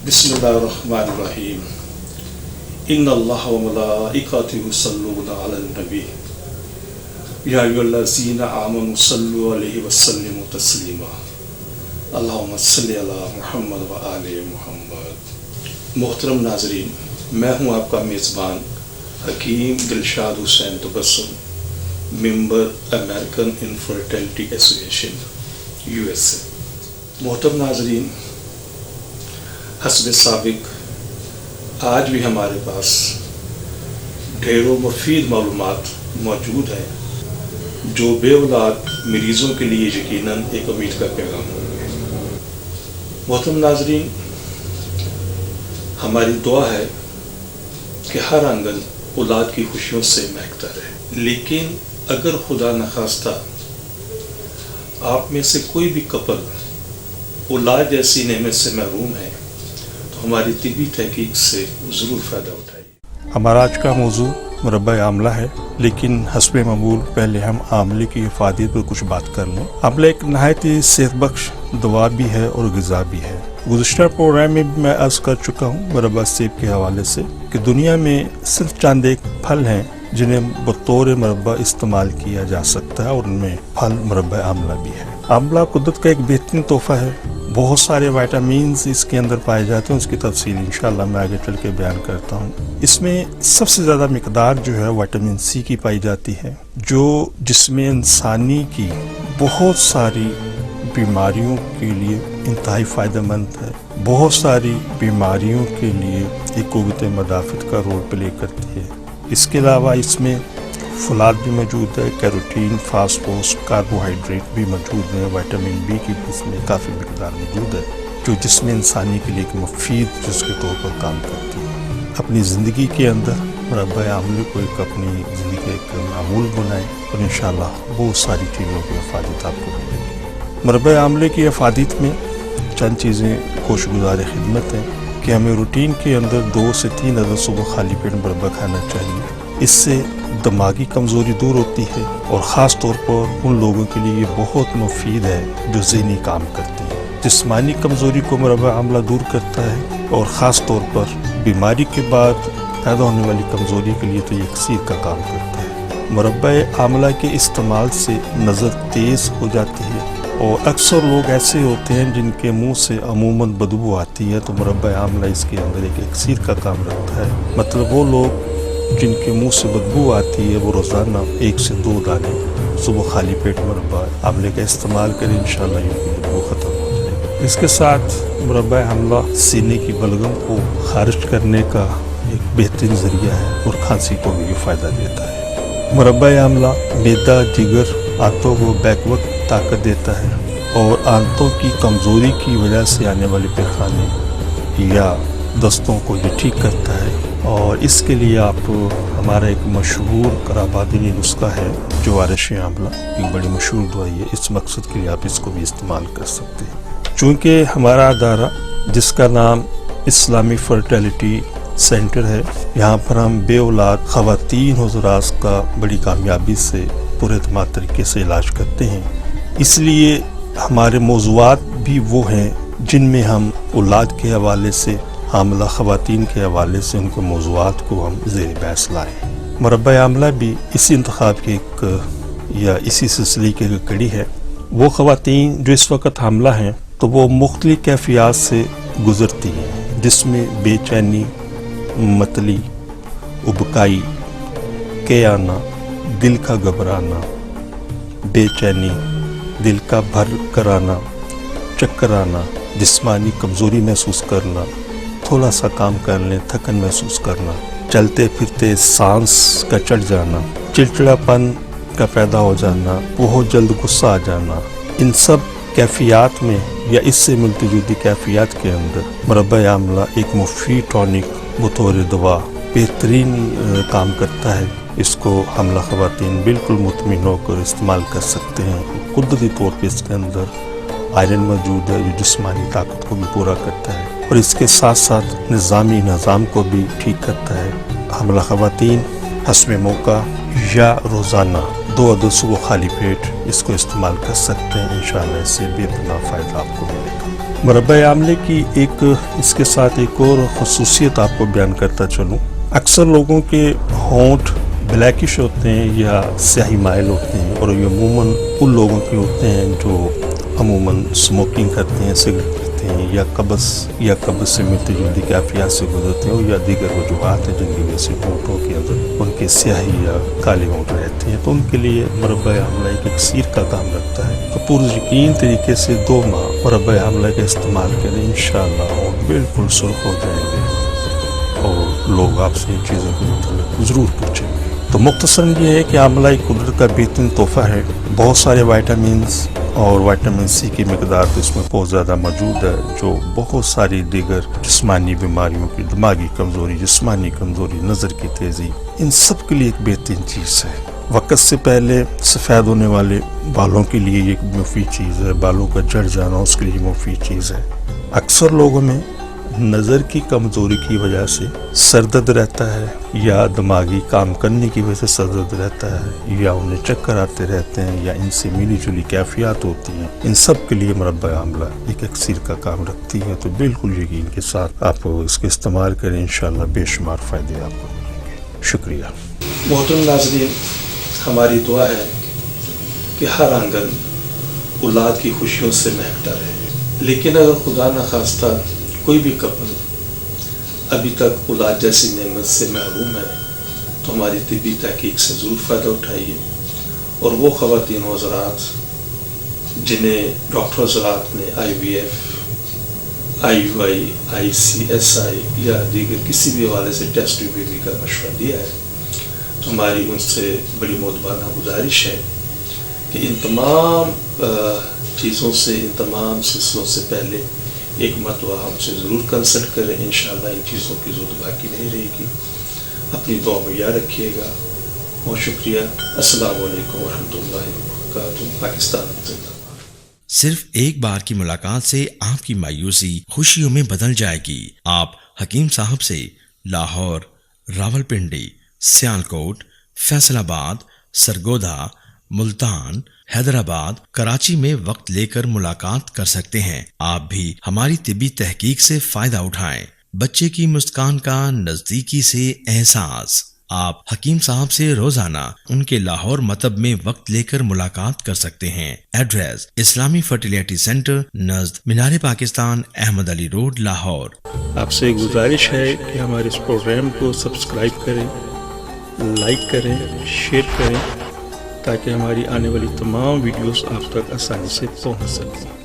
बिस्मिल्लाहिर्रहमानिर्रहीम। इन्नल्लाह व मलाइकतहु युसल्लूना अलन नबी या अय्युहल्लज़ीना आमनू सल्लु अलैहि व सल्लिमू तस्लीमा। अल्लाहुम्मा सल्लि अला मुहम्मद व आले मुहम्मद। मोहतरम नाज़रीन, मैं हूँ आपका मेज़बान Hakim Dilshad Hussain Tabassum, member American infertility association USA। मोहतरम नाज़रीन, हस्ब साबिक आज भी हमारे पास ढेरों मुफीद मालूमात मौजूद हैं जो बेऔलाद मरीज़ों के लिए यकीनन एक उम्मीद का पैगाम होंगे। मोहतरम नाज़रीन, हमारी दुआ है कि हर आंगन औलाद की खुशियों से महकता रहे, लेकिन अगर खुदा न खास्ता आप में से कोई भी कपल औलाद जैसी नेमत से महरूम है तो हमारी तिबी तहकीक से ज़रूर फ़ायदा उठाइए। हमारा आज का मौजू मुरब्बा आमला है, लेकिन हस्बे मामूल पहले हम आमले की हिफाजत पर कुछ बात कर लें। आमला एक नहायत ही सेहत बख्श दवा भी है और ग़िज़ा भी है। गुज़श्ता प्रोग्राम में भी मैं अर्ज़ कर चुका हूँ मुरब्बा सेब के हवाले से कि दुनिया में सिर्फ चंद एक फल हैं जिन्हें बतौर मुरब्बा इस्तेमाल किया जा सकता है और उनमें फल मुरब्बा आमला भी है। आमला कुदरत का एक बेहतरीन तोहफ़ा है। बहुत सारे विटामिन्स इसके अंदर पाए जाते हैं, उसकी तफसील इंशाअल्लाह मैं आगे चल के बयान करता हूँ। इसमें सबसे ज़्यादा मिकदार जो है विटामिन सी की पाई जाती है, जो जिस्म इंसानी की बहुत सारी बीमारियों के लिए इंतहाई फ़ायदेमंद है। बहुत सारी बीमारियों के लिए एक क़ुव्वत मदाफ़त का रोल प्ले करती है। इसके अलावा इसमें फुलाद भी मौजूद है, कैरोटीन, फास्फोरस, कार्बोहाइड्रेट भी मौजूद है, विटामिन बी की इसमें काफ़ी मिकदार मौजूद है जो जिस्म इंसानी के लिए एक मुफीद जुज़ के तौर पर काम करती है। अपनी ज़िंदगी के अंदर मुरब्बा आमले को एक अपनी ज़िंदगी का एक मामूल बनाएं और इंशाअल्लाह बहुत सारी चीज़ों की हिफाजत आपको मिलेगी। मुरब्बा आमले की हिफाजत में चंद चीज़ें खुशगुज़ार खिदमत हैं कि हमें रूटीन के अंदर 2 से 3 अदद सुबह खाली पेट मुरब्बा खाना चाहिए। इससे दिमागी कमज़ोरी दूर होती है और ख़ास तौर पर उन लोगों के लिए ये बहुत मुफीद है जो ज़हनी काम करते हैं। जिस्मानी कमज़ोरी को मुरब्बा आमला दूर करता है और ख़ास तौर पर बीमारी के बाद पैदा होने वाली कमज़ोरी के लिए तो ये इक्सीर का काम करता है। मुरब्बा आमला के इस्तेमाल से नज़र तेज़ हो जाती है और अक्सर लोग ऐसे होते हैं जिनके मुंह से अमूमन बदबू आती है, तो मुरब्बा आमला इसके अंदर एक इक्सीर का काम रखता है। मतलब वो लोग जिनके मुंह से बदबू आती है वो रोज़ाना 1 से 2 दाने सुबह खाली पेट मुरब्बा आमले का इस्तेमाल करें, इंशाअल्लाह ये बदबू ख़त्म हो जाएगी। इसके साथ मुरब्बा आमला सीने की बलगम को खारिज करने का एक बेहतरीन ज़रिया है और खांसी को भी फ़ायदा देता है। मुरब्बा आमला मैदा, जिगर, आंतों को बैकवक्त ताकत देता है और आंतों की कमज़ोरी की वजह से आने वाले पैखाने या दस्तों को ये ठीक करता है। और इसके लिए आप हमारा एक मशहूर कराबादनी नुस्खा है जो वारिश आमला, एक बड़ी मशहूर दवाई है, इस मकसद के लिए आप इसको भी इस्तेमाल कर सकते हैं। चूँकि हमारा अदारा जिसका नाम इस्लामी फर्टिलिटी सेंटर है, यहाँ पर हम बेऔलाद ख़वातीन हुज़रात का बड़ी कामयाबी से पुरएतमाद तरीके से इलाज करते हैं। इसलिए हमारे मौज़ूआत भी वो हैं जिनमें हम औलाद के हवाले से, हामला ख़वातीन के हवाले से उनके मौज़ूआत को हम ज़ेर बहस लाएँ। मुरब्बा आमला भी इसी इंतखाब के एक या इसी सिलसिले की एक कड़ी है। वो ख़वातीन जो इस वक्त हामला हैं तो वो मुख्तलिफ़ कैफ़ियत से गुज़रती हैं, जिसमें बेचैनी, मतली, उबकाई के आना, दिल का घबराना, बेचैनी, दिल का भर कर आना, चक्कर आना, जिस्मानी कमज़ोरी महसूस करना, थोड़ा सा काम कर लें थकन महसूस करना, चलते फिरते सांस का चढ़ जाना, चिड़चिड़ापन का पैदा हो जाना, बहुत जल्द गुस्सा आ जाना, इन सब कैफियत में या इससे मिलती जुलती कैफियत के अंदर मुरब्बा आमला एक मुफीद टॉनिक बतौर दवा बेहतरीन काम करता है। इसको हमला ख़वातीन बिल्कुल मुतमिन होकर इस्तेमाल कर सकते हैं। कुदरती तौर पे इसके अंदर आयरन मौजूद है जो जिस्मानी ताकत को भी पूरा करता है और इसके साथ साथ निज़ामी निज़ाम को भी ठीक करता है। हमला ख़वातीन हस्ब मौका या रोज़ाना 2 عدد صبح خالی پیٹ اس کو استعمال کر سکتے ہیں. انشاءاللہ اس سے بے پناہ فائدہ آپ کو ملے گا. مربع آملے کی ایک اس کے ساتھ ایک اور خصوصیت آپ کو بیان کرتا چلوں. اکثر لوگوں کے ہونٹ بلیکش ہوتے ہیں یا سیاہی مائل ہوتے ہیں اور یہ عموماً ان لوگوں کے ہوتے ہیں جو عموماً اسموکنگ کرتے ہیں, سگریٹ پیتے ہیں یا قبض سے ملتی جلدی کیفیات سے گزرتے ہیں یا دیگر وجوہات ہیں جن کی وجہ سے ہونٹوں کے اندر ان کے سیاہی یا کالے ہونٹ رہتے ہیں. تو ان کے لیے مربع آملہ ایک اکسیر کا کام رکھتا ہے. تو پور یقین طریقے سے 2 ماہ مربع آملہ کا استعمال کریں, انشاءاللہ ہونٹ بالکل سرخ ہو جائیں گے اور لوگ آپ سے ان چیزوں کے متعلق ضرور پوچھیں گے. تو مختصراً یہ ہے کہ آملہ ایک قدرت کا بہترین تحفہ ہے. بہت سارے وائٹامنز اور وائٹامن سی کی مقدار تو اس میں بہت زیادہ موجود ہے جو بہت ساری دیگر جسمانی بیماریوں کی, دماغی کمزوری, جسمانی کمزوری, نظر کی تیزی, ان سب کے لیے ایک بہترین چیز ہے. وقت سے پہلے سفید ہونے والے بالوں کے لیے یہ ایک مفید چیز ہے. بالوں کا جڑ جانا اس کے لیے مفید چیز ہے. اکثر لوگوں میں نظر کی کمزوری کی وجہ سے سر درد رہتا ہے یا دماغی کام کرنے کی وجہ سے سر درد رہتا ہے یا انہیں چکر آتے رہتے ہیں یا ان سے ملی جلی کیفیات ہوتی ہیں. ان سب کے لیے مربع آملہ ایک اکسیر کا کام رکھتی ہے. تو بالکل یقین کے ساتھ آپ اس کو استعمال کریں, انشاءاللہ بے شمار فائدے آپ کو ملیں گے. شکریہ. محترم ناظرین, ہماری دعا ہے کہ ہر آنگن اولاد کی خوشیوں سے مہکتا رہے. لیکن اگر خدا نخواستہ کوئی بھی کپل ابھی تک اولاد جیسی نعمت سے محروم ہے تو ہماری طبی تحقیق سے ضرور فائدہ اٹھائیے. اور وہ خواتین و حضرات جنہیں ڈاکٹر حضرات نے IVF, IUI, ICSI یا دیگر کسی بھی حوالے سے ٹیسٹ بیبی کا مشورہ دیا ہے, تو ہماری ان سے بڑی معتبرانہ گزارش ہے کہ ان تمام چیزوں سے, ان تمام سلسلوں سے پہلے ایک مرتبہ ہم سے ضرور کنسلٹ کریں. انشاءاللہ ان چیزوں کی ضرورت باقی نہیں رہے گی. اپنی دعا میں یاد رکھیے گا. بہت شکریہ. السلام علیکم ورحمۃ اللہ وبرکاتہ. پاکستان زندہ باد. صرف ایک بار کی ملاقات سے آپ کی مایوسی خوشیوں میں بدل جائے گی. آپ حکیم صاحب سے لاہور, راولپنڈی, سیالکوٹ, فیصل آباد, سرگودا, ملتان, حیدرآباد, کراچی میں وقت لے کر ملاقات کر سکتے ہیں. آپ بھی ہماری طبی تحقیق سے فائدہ اٹھائیں. بچے کی مسکان کا نزدیکی سے احساس. آپ حکیم صاحب سے روزانہ ان کے لاہور مطب میں وقت لے کر ملاقات کر سکتے ہیں. ایڈریس اسلامی فرٹیلیٹی سینٹر نزد مینار پاکستان, احمد علی روڈ, لاہور. آپ سے گزارش ہے کہ ہمارے اس پروگرام کو سبسکرائب کریں, لائک کریں, شیئر کریں تاکہ ہماری آنے والی تمام ویڈیوز آپ تک آسانی سے پہنچ سکیں.